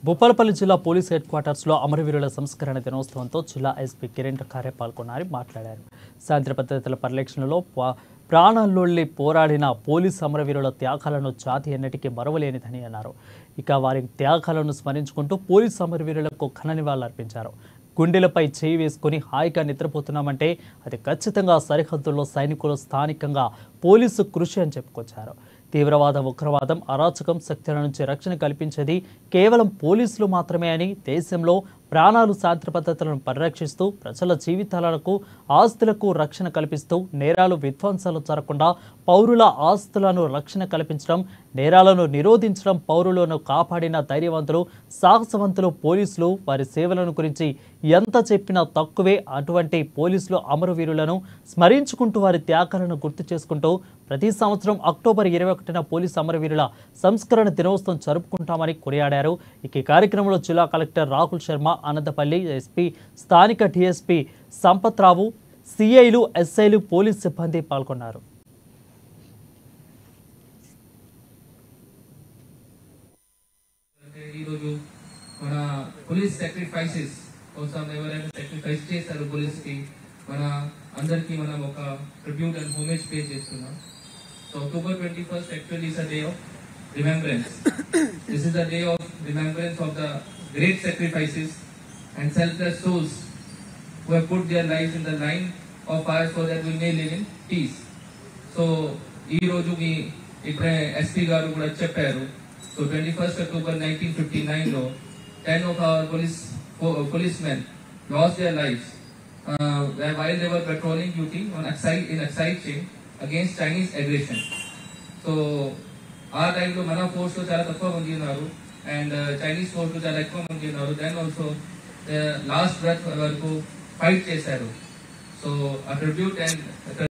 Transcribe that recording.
భూపాలపల్లి జిల్లా police head క్వార్టర్స్లో అమరవీరుల సంస్కరణ దినోత్సవంతో జిల్లా ఎస్పీ కిరణ్ ఖారే పాల్గొన్నారు మాట్లాడారు. శాంతి భద్రతల పరిరక్షణలో ప్రాణాల్లోల్లి పోరాడిన పోలీస్ అమరవీరుల త్యాగాలను జాతి ఎన్నటికీ మరవలేనిదని అన్నారు. ఇక వారి త్యాగాలను స్మరించుకుంటూ పోలీస్ అమరవీరులకు ఘన నివాళులర్పించారు. గుండెలపై చేయి వేసుకుని హాయిగా నిద్రపోతున్నామంటే అది ఖచ్చితంగా సరిహద్దుల్లో సైనికులు స్థానికంగా పోలీసు కృషి అని చెప్పుకొచ్చారు. తీవ్రవాద ఉగ్రవాదం అరాచకం శక్తుల నుంచి రక్షణ కల్పించేది కేవలం పోలీసులు మాత్రమే అని, దేశంలో ప్రాణాలు శాంతి భద్రతలను పరిరక్షిస్తూ ప్రజల జీవితాలకు ఆస్తులకు రక్షణ కల్పిస్తూ నేరాలు విధ్వంసాలు జరగకుండా పౌరుల ఆస్తులను రక్షణ కల్పించడం, నేరాలను నిరోధించడం, పౌరులను కాపాడిన ధైర్యవంతులు సాహసవంతులు పోలీసులు. వారి సేవలను గురించి ఎంత చెప్పినా తక్కువే. అటువంటి పోలీసులు అమరవీరులను స్మరించుకుంటూ వారి త్యాగాలను గుర్తు చేసుకుంటూ ప్రతి సంవత్సరం అక్టోబర్ 21న పోలీసు అమరవీరుల సంస్కరణ దినోత్సవం జరుపుకుంటామని కొనియాడారు. ఈ కార్యక్రమంలో జిల్లా కలెక్టర్ రాహుల్ శర్మ, అనంతపల్లి ఎస్పీ, స్థానిక డిఎస్పీ సంపత్ రావు, సిఐలు, ఎస్ఐలు, పోలీస్ సిబ్బంది పాల్గొన్నారు. మన పోలీస్ సాక్రిఫైసెస్ కోసం ఎవరైనా సాక్రిఫైస్ చేశారు పోలీస్ కి, మన అందరికి మనం ఒక ట్రిబ్యూట్ అండ్ హోమేజ్ పే చేస్తున్నాం. So October 21st actually is a day of remembrance. This is a day of remembrance of the great sacrifices and selfless souls who have put their lives in the line of fire so that we may live in peace. So ఈ రోజు మీ ఇక్కడ SP గారు కూడా చెప్పారు. So 21st October 1959 లో 10 of our policemen lost their lives while they were patrolling duty on Exide chain against Chinese aggression. So ఆ టైంలో మన ఫోర్స్ లో చాలా తక్కువ మంది ఉన్నారు అండ్ చైనీస్ ఫోర్స్ లో చాలా ఎక్కువ మంది ఉన్నారు. దెన్ ఆల్సో లాస్ట్ బ్రెత్ వరకు ఫైట్ చేశారు. సో ఆ ట్రిబ్యూట్ అండ్